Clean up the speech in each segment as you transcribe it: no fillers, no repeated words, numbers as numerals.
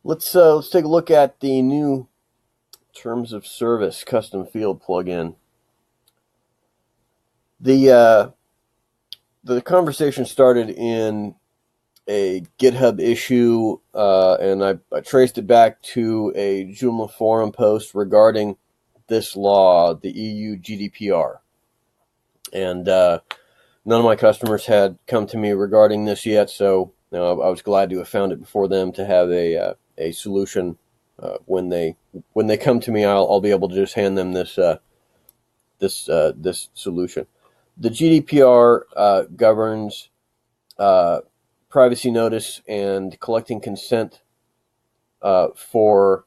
Let's take a look at the new terms of service custom field plugin. The conversation started in a GitHub issue, and I traced it back to a Joomla forum post regarding this law, the EU GDPR. And none of my customers had come to me regarding this yet, so I was glad to have found it before them to have a solution. When they come to me, I'll be able to just hand them this solution. The GDPR governs privacy notice and collecting consent for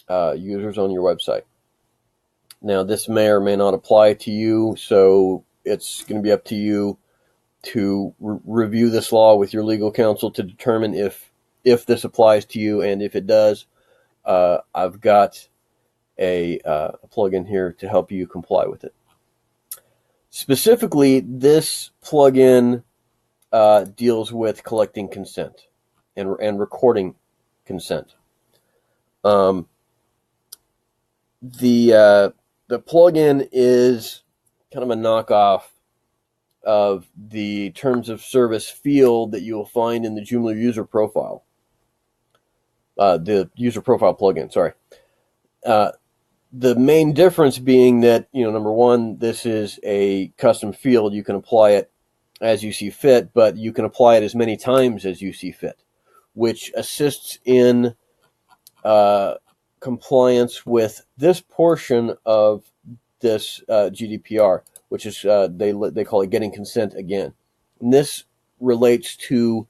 users on your website. Now, this may or may not apply to you, so it's going to be up to you to review this law with your legal counsel to determine if this applies to you, and if it does, I've got a plugin here to help you comply with it. Specifically, this plugin deals with collecting consent and recording consent. The plugin is kind of a knockoff of the terms of service field that you will find in the Joomla user profile. The user profile plugin, sorry. The main difference being that, number one, this is a custom field. You can apply it as you see fit, but you can apply it as many times as you see fit, which assists in compliance with this portion of this GDPR, which is they call it getting consent again. And this relates to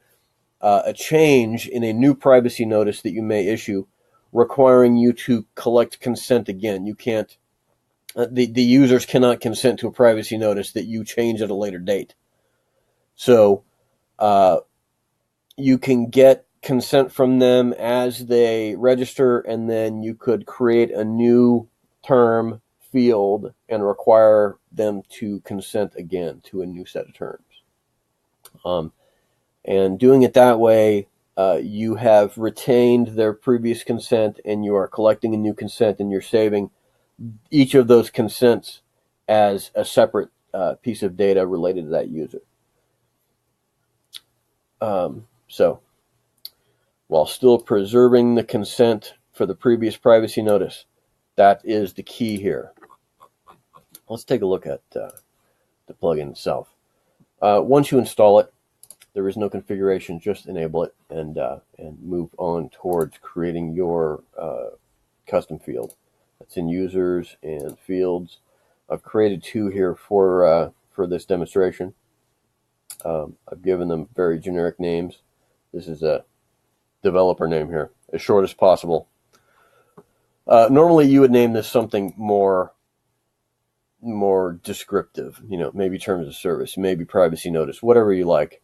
a change in a new privacy notice that you may issue, requiring you to collect consent again. You can't, the users cannot consent to a privacy notice that you change at a later date. So you can get consent from them as they register, and then you could create a new term field and require them to consent again to a new set of terms. And doing it that way, you have retained their previous consent, and you are collecting a new consent, and you're saving each of those consents as a separate piece of data related to that user. So, while still preserving the consent for the previous privacy notice, that is the key here. Let's take a look at the plugin itself. Once you install it, there is no configuration. Just enable it and move on towards creating your custom field. That's in users and fields. I've created two here for this demonstration. I've given them very generic names. This is a developer name here, as short as possible. Normally you would name this something more descriptive, maybe terms of service, maybe privacy notice, whatever you like.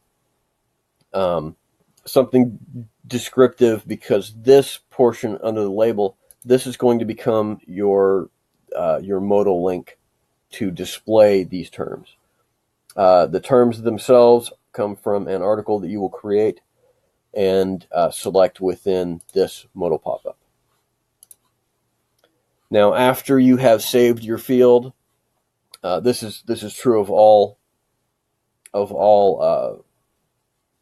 Something descriptive, because this portion under the label, this is going to become your modal link to display these terms. The terms themselves come from an article that you will create and select within this modal pop-up. Now, after you have saved your field, this is true of all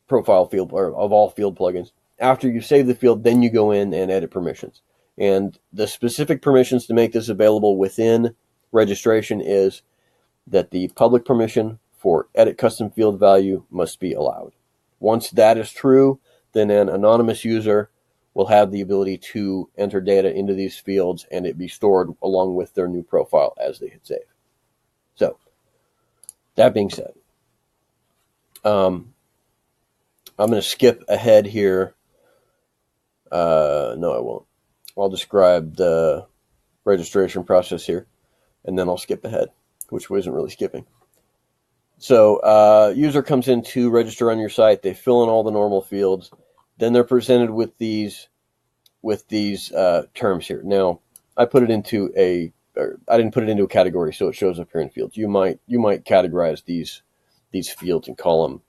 profile field, or of all field plugins. After you save the field, then you go in and edit permissions. And the specific permissions to make this available within registration is that the public permission for edit custom field value must be allowed. Once that is true, then an anonymous user will have the ability to enter data into these fields, and it be stored along with their new profile as they hit save. So, that being said, I'm going to skip ahead here. No, I won't. I'll describe the registration process here, and then I'll skip ahead, which wasn't really skipping. So, user comes in to register on your site. They fill in all the normal fields. Then they're presented with these terms here. Now, I didn't put it into a category, so it shows up here in fields. You might categorize these fields and call them,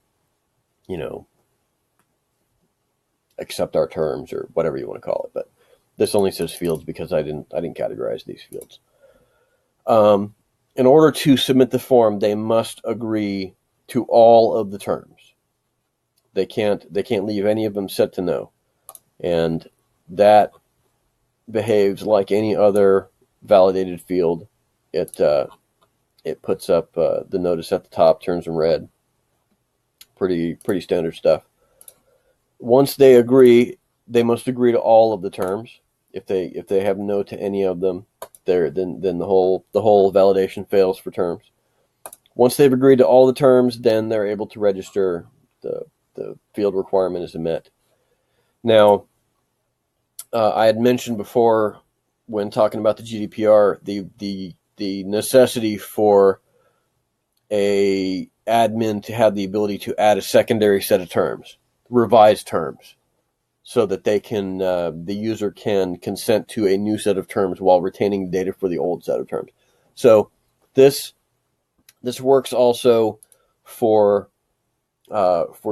accept our terms, or whatever you want to call it. But this only says fields because I didn't categorize these fields. In order to submit the form, they must agree to all of the terms. They can't leave any of them set to no, and that behaves like any other validated field. It puts up the notice at the top, turns them red. Pretty standard stuff. Once they agree, they must agree to all of the terms. If they have no to any of them, then the whole validation fails for terms. Once they've agreed to all the terms, then they're able to register. The field requirement is met. Now, I had mentioned before when talking about the GDPR the necessity for a admin to have the ability to add a secondary set of terms, revised terms, so that they can the user can consent to a new set of terms while retaining data for the old set of terms. So this works also for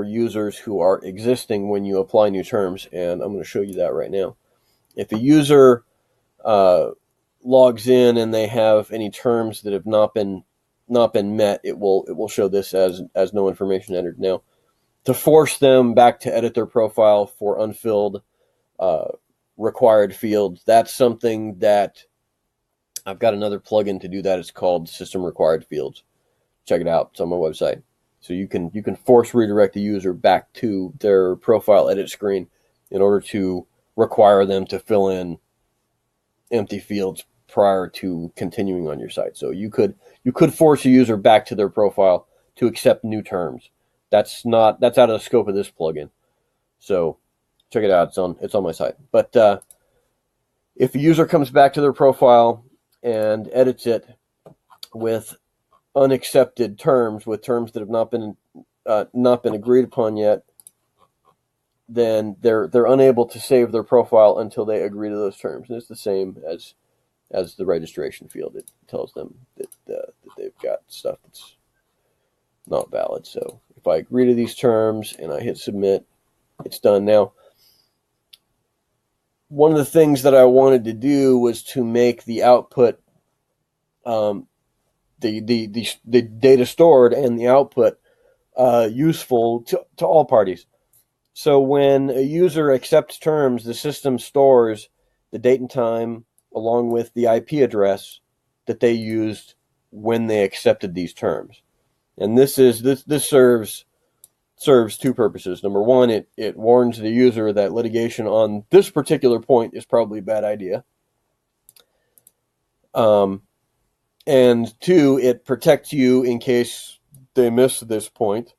users who are existing when you apply new terms, and I'm going to show you that right now. If a user logs in and they have any terms that have not been met, it will show this as no information entered. Now, to force them back to edit their profile for unfilled required fields, that's something that I've got another plugin to do that. It's called System Required Fields. Check it out. It's on my website. So you can force redirect the user back to their profile edit screen in order to require them to fill in empty fields prior to continuing on your site. So you could force a user back to their profile to accept new terms. That's out of the scope of this plugin. So check it out. It's on my site. But if a user comes back to their profile and edits it with unaccepted terms, with terms that have not been agreed upon yet, then they're unable to save their profile until they agree to those terms. And it's the same as the registration field. It tells them that they've got stuff that's not valid. So if I agree to these terms and I hit submit, it's done. Now, one of the things that I wanted to do was to make the output, the data stored and the output useful to all parties. So when a user accepts terms, the system stores the date and time along with the IP address that they used when they accepted these terms. And this serves two purposes. Number one, it warns the user that litigation on this particular point is probably a bad idea. And two, it protects you in case they miss this point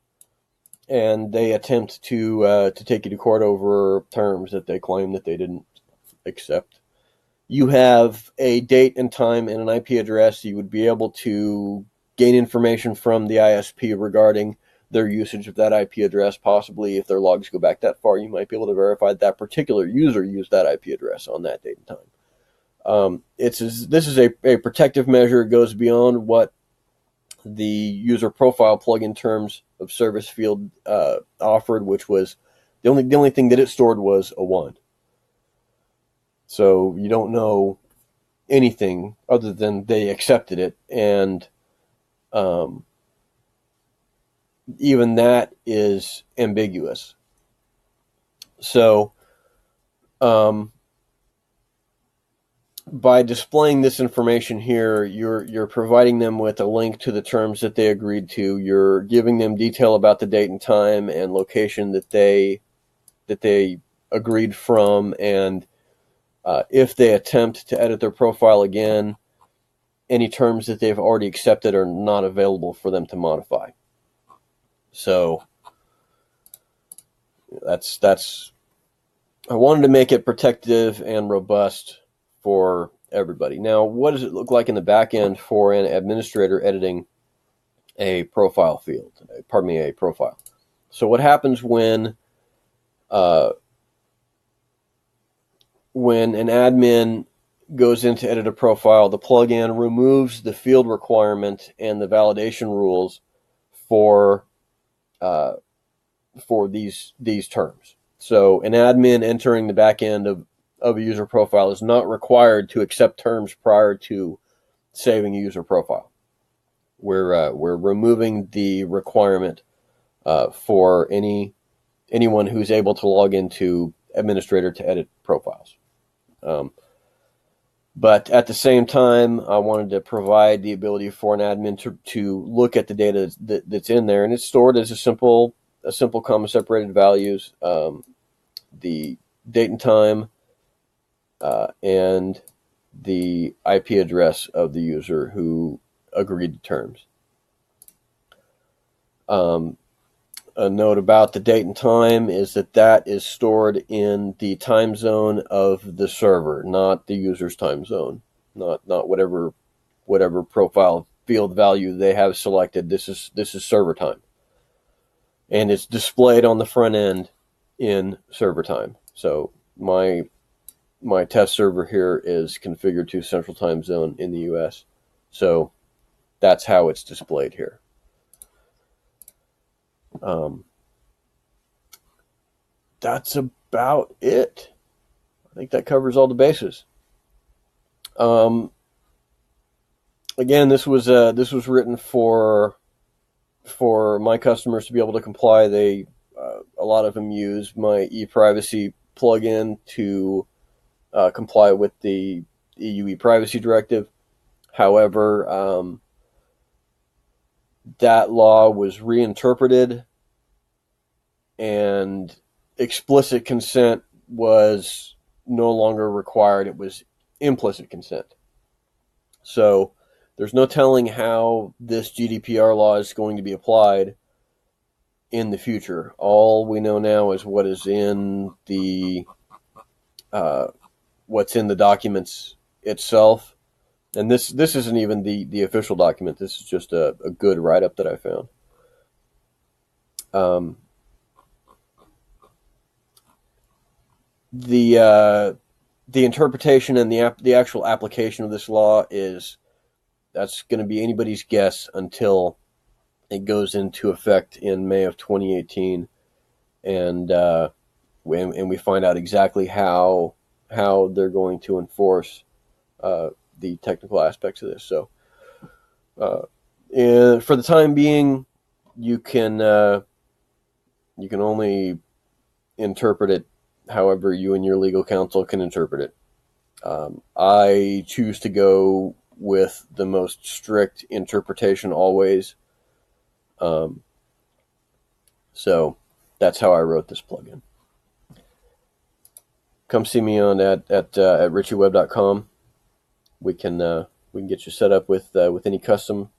and they attempt to take you to court over terms that they claim that they didn't accept. You have a date and time and an IP address. You would be able to gain information from the ISP regarding their usage of that IP address. Possibly, if their logs go back that far, you might be able to verify that particular user used that IP address on that date and time. This is a protective measure. It goes beyond what the user profile plugin terms of service field offered, which was the only thing that it stored was a 1. So you don't know anything other than they accepted it, and even that is ambiguous. So by displaying this information here, you're providing them with a link to the terms that they agreed to. You're giving them detail about the date and time and location that they agreed from, and if they attempt to edit their profile again, any terms that they've already accepted are not available for them to modify. So that's I wanted to make it protective and robust for everybody. Now, what does it look like in the back end for an administrator editing a profile field? A profile. So what happens when an admin goes in to edit a profile, the plugin removes the field requirement and the validation rules for these terms. So an admin entering the back end of a user profile is not required to accept terms prior to saving a user profile. We're removing the requirement for anyone who's able to log into administrator to edit profiles. But at the same time, I wanted to provide the ability for an admin to look at the data that's in there, and it's stored as a simple comma separated values, the date and time, and the IP address of the user who agreed to terms. A note about the date and time is that is stored in the time zone of the server, not the user's time zone, not whatever profile field value they have selected. This is server time, and it's displayed on the front end in server time. So my test server here is configured to Central Time Zone in the US, so that's how it's displayed here. That's about it. I think that covers all the bases. Again, this was written for my customers to be able to comply. They a lot of them use my ePrivacy plugin to comply with the EU ePrivacy directive. However, that law was reinterpreted, and explicit consent was no longer required. It was implicit consent. So there's no telling how this GDPR law is going to be applied in the future. All we know now is what is in the what's in the documents itself. And this isn't even the official document. This is just a good write-up that I found. The interpretation and the actual application of this law that's going to be anybody's guess until it goes into effect in May of 2018, and we find out exactly how they're going to enforce the technical aspects of this. So, and for the time being, you can only interpret it however you and your legal counsel can interpret it. I choose to go with the most strict interpretation always. So that's how I wrote this plugin. Come see me at richieweb.com. We can get you set up with any custom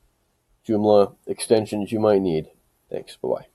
Joomla extensions you might need. Thanks. Bye-bye.